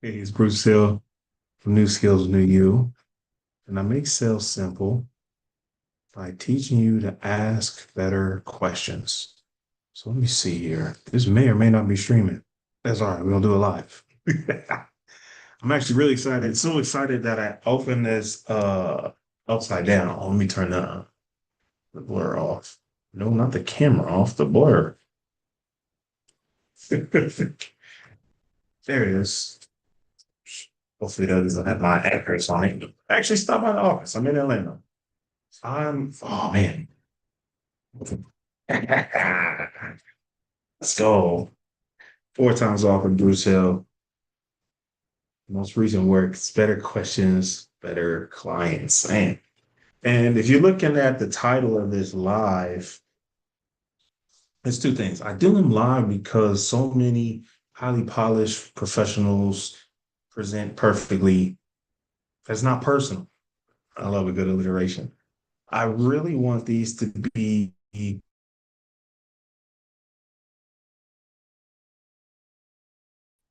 Hey, it's Bruce Hill from New Skills, New You, and I make sales simple by teaching you to ask better questions. So let me see here. This may or may not be streaming. That's all right. We're gonna do it live. I'm actually really excited. So excited that I opened this upside down. Let me turn the blur off. No, not the camera off, the blur. There it is. Hopefully that doesn't have my address on it. Actually, stop by the office. I'm in Atlanta. Oh man. Let's go. Four times off with Bruce Hill. Most recent works, better questions, better clients. Man. And if you're looking at the title of this live, it's two things. I do them live because so many highly polished professionals present perfectly. That's not personal. I love a good alliteration. I really want these to be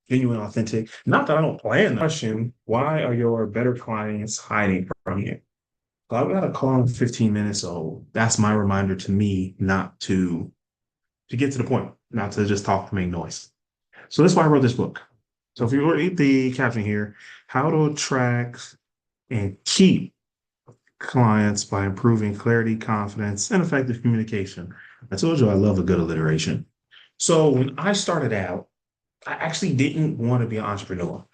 genuine, authentic. Not that I don't plan the question. Why are your better clients hiding from you? So I've got a call in 15 minutes, so that's my reminder to me not to get to the point, not to just talk to make noise. So that's why I wrote this book. So if you read the caption here, how to attract and keep clients by improving clarity, confidence, and effective communication. I told you I love a good alliteration. So when I started out, I actually didn't want to be an entrepreneur.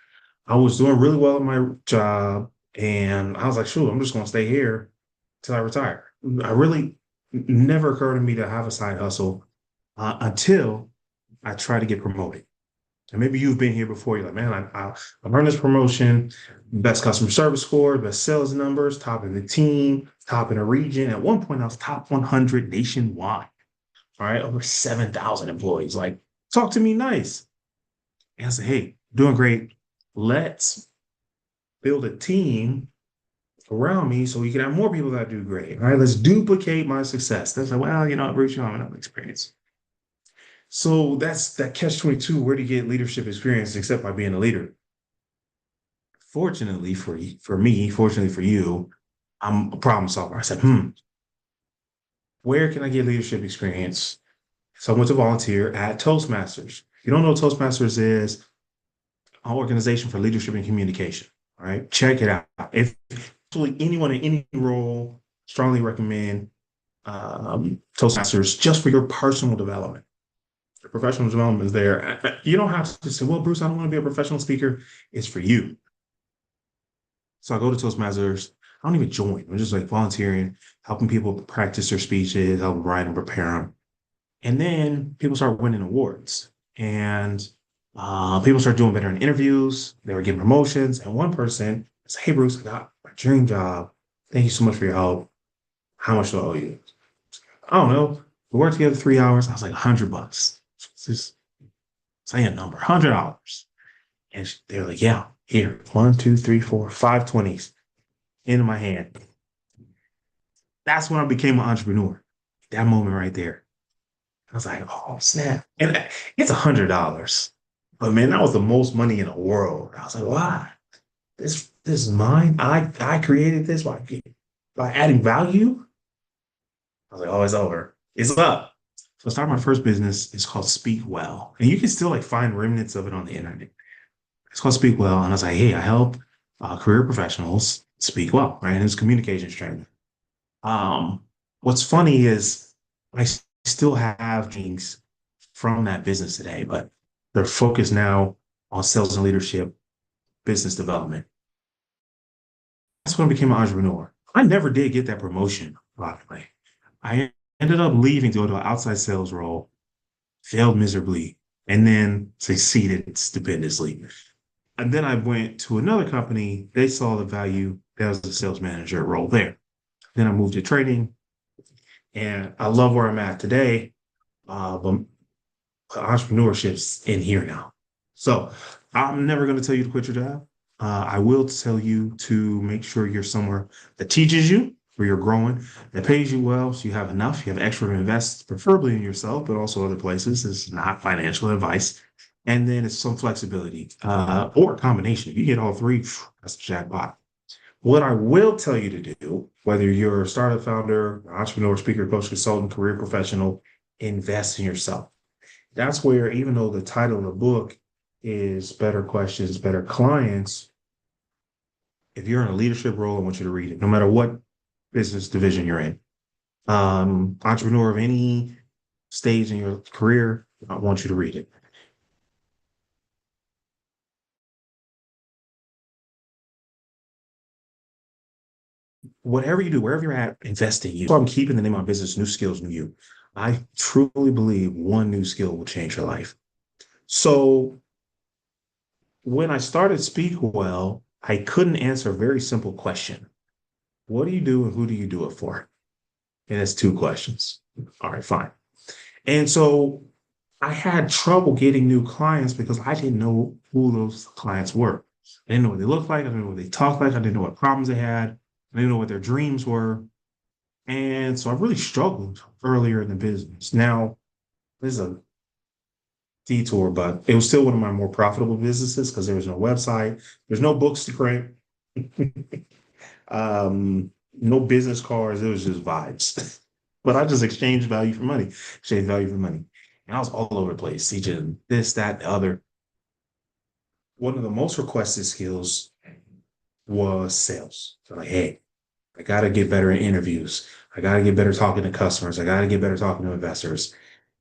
I was doing really well at my job, and I was like, "Shoot, I'm just going to stay here till I retire." I really never occurred to me to have a side hustle until I tried to get promoted. And maybe you've been here before. You're like, "Man, I earned this promotion, best customer service score, best sales numbers, top in the team, top in the region." At one point, I was top 100 nationwide. All right, over 7,000 employees. Like, talk to me nice. And I said, "Hey, doing great. Let's build a team around me so we can have more people that do great. All right, let's duplicate my success." That's like, well, Bruce, you don't have enough experience. So that's that catch 22. Where do you get leadership experience except by being a leader? Fortunately for me, fortunately for you, I'm a problem solver. I said, where can I get leadership experience? So I went to volunteer at Toastmasters. If you don't know what Toastmasters is, an organization for leadership and communication. All right, check it out. If actually anyone in any role, strongly recommend Toastmasters just for your personal development. The professional development is there. You don't have to say, "Well, Bruce, I don't want to be a professional speaker." It's for you. So I go to Toastmasters. I don't even join. I'm just like volunteering, helping people practice their speeches, help them write and prepare them. And then people start winning awards. And people start doing better in interviews. They were getting promotions. And one person said, "Hey, Bruce, I got my dream job. Thank you so much for your help. How much do I owe you?" I don't know. We worked together 3 hours. I was like, $100. Just say a number, $100. And they're like, "Yeah, here, one, two, three, four, five 20s into my hand." That's when I became an entrepreneur. That moment right there. I was like, "Oh, snap." And it's $100. But man, that was the most money in the world. I was like, "Why? This is mine. I created this by adding value." I was like, "Oh, it's over. It's up." So I started my first business. It's called Speak Well. And you can still like find remnants of it on the internet. It's called Speak Well. And I was like, "Hey, I help career professionals speak well," right? And it's communication training. Um, what's funny is I still have things from that business today, but they're focused now on sales and leadership, business development. That's when I became an entrepreneur. I never did get that promotion, by the way. I ended up leaving to go to an outside sales role, failed miserably, and then succeeded stupendously. And then I went to another company. They saw the value. That was the sales manager role there. Then I moved to trading, and I love where I'm at today. But entrepreneurship's in here now. So I'm never going to tell you to quit your job. I will tell you to make sure you're somewhere that teaches you, where you're growing, that pays you well, so you have enough, you have extra to invest, preferably in yourself, but also other places. It's not financial advice. And then it's some flexibility or a combination. If you get all three, that's a jackpot. What I will tell you to do, whether you're a startup founder, entrepreneur, speaker, coach, consultant, career professional, invest in yourself. That's where, even though the title of the book is Better Questions, Better Clients, if you're in a leadership role, I want you to read it, no matter what business division you're in. Entrepreneur of any stage in your career, I want you to read it. Whatever you do, wherever you're at, invest in you. So I'm keeping the name of my business, New Skills, New You. I truly believe one new skill will change your life. So when I started Speak Well, I couldn't answer a very simple question. What do you do and who do you do it for? And it's two questions. All right, fine. And so I had trouble getting new clients because I didn't know who those clients were. I didn't know what they looked like. I didn't know what they talked like. I didn't know what problems they had. I didn't know what their dreams were. And so I really struggled earlier in the business. Now, this is a detour, but it was still one of my more profitable businesses because there was no website, there's no books to print, no business cards. It was just vibes. But I just exchanged value for money, exchanged value for money. And I was all over the place, teaching this, that, the other. One of the most requested skills was sales. So like, hey, I got to get better in interviews. I got to get better talking to customers. I got to get better talking to investors.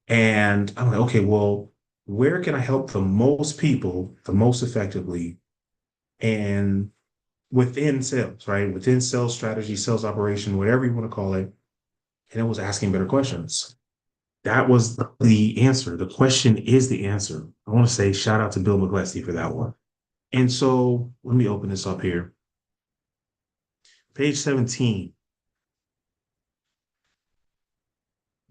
And I'm like, okay, well, where can I help the most people the most effectively and within sales, right? Within sales strategy, sales operation, whatever you want to call it. And it was asking better questions. That was the answer. The question is the answer. I want to say shout out to Bill McGlesty for that one. And so let me open this up here. Page 17.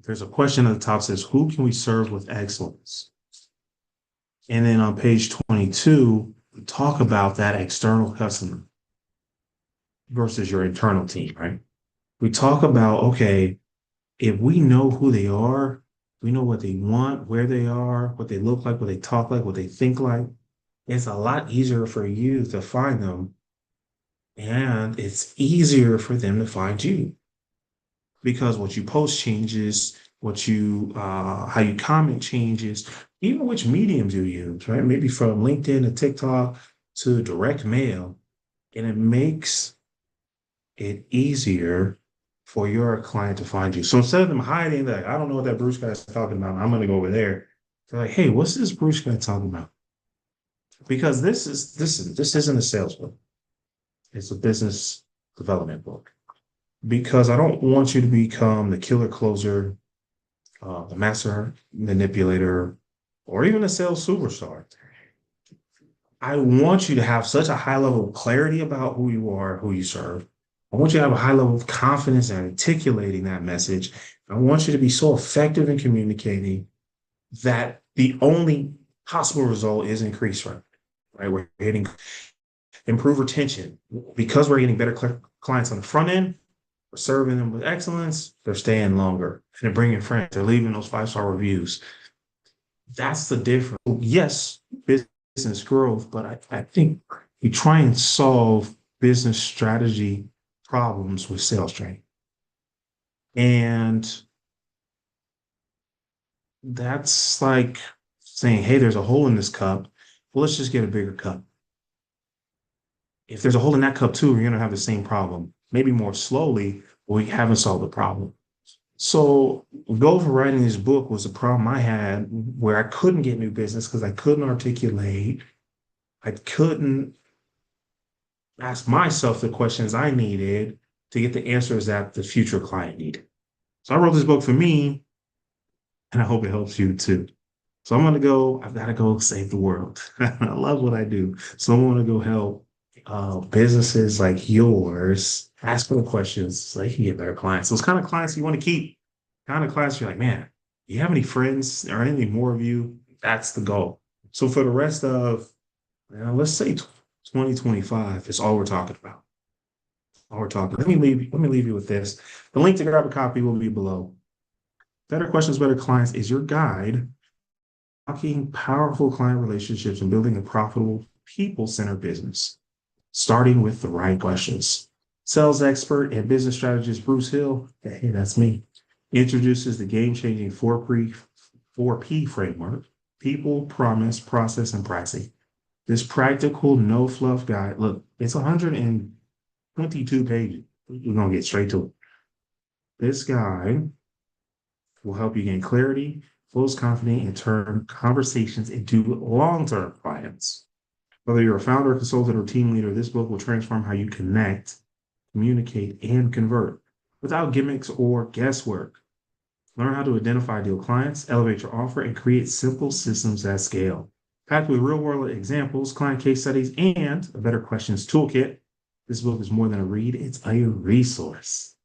There's a question at the top that says, who can we serve with excellence? And then on page 22, we talk about that external customer versus your internal team, right? We talk about, okay, if we know who they are, we know what they want, where they are, what they look like, what they talk like, what they think like, it's a lot easier for you to find them. And it's easier for them to find you because what you post changes, what you how you comment changes, even which mediums you use, right? Maybe from LinkedIn to TikTok to direct mail, and it makes it easier for your client to find you. So instead of them hiding, like, I don't know what that Bruce guy is talking about, I'm going to go over there. They're like, hey, what's this Bruce guy talking about? Because this isn't a sales book. It's a business development book. Because I don't want you to become the killer closer, the master manipulator, or even a sales superstar. I want you to have such a high level of clarity about who you are, who you serve. I want you to have a high level of confidence in articulating that message. I want you to be so effective in communicating that the only possible result is increased revenue, right? We're getting improve retention because we're getting better clients on the front end. We're serving them with excellence. They're staying longer and they're bringing friends. They're leaving those 5-star reviews. That's the difference. Yes, business growth, but I think we try and solve business strategy problems with sales training. And that's like saying, hey, there's a hole in this cup. Well, let's just get a bigger cup. If there's a hole in that cup too, you're going to have the same problem, maybe more slowly, but we haven't solved the problem. So the goal for writing this book was a problem I had where I couldn't get new business because I couldn't articulate, I couldn't ask myself the questions I needed to get the answers that the future client needed. So I wrote this book for me, and I hope it helps you too. So I've got to go save the world. I love what I do. So I want to go help businesses like yours ask for the questions so they can get better clients. Those kind of clients you want to keep, kind of clients you're like, man, do you have any friends or any more of you? That's the goal. So for the rest of, let's say 2025 is all we're talking about. All we're talking. Let me leave you with this. The link to grab a copy will be below. Better Questions, Better Clients is your guide unlocking powerful client relationships and building a profitable people-centered business, starting with the right questions. Sales expert and business strategist Bruce Hill, hey, that's me, introduces the game-changing 4P framework: people, promise, process, and pricing. This practical, no fluff guide, look, it's 122 pages. We're going to get straight to it. This guide will help you gain clarity, flows confident, and turn conversations into long-term clients. Whether you're a founder, consultant, or team leader, this book will transform how you connect, communicate, and convert without gimmicks or guesswork. Learn how to identify ideal clients, elevate your offer, and create simple systems at scale. Packed with real-world examples, client case studies, and a better questions toolkit, this book is more than a read, it's a resource.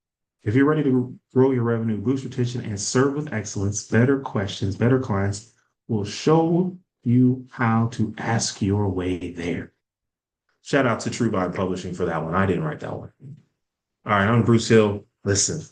If you're ready to grow your revenue, boost retention, and serve with excellence, better questions, better clients will show you how to ask your way there. Shout out to True Vibe Publishing for that one. I didn't write that one. All right, I'm Bruce Hill. Listen.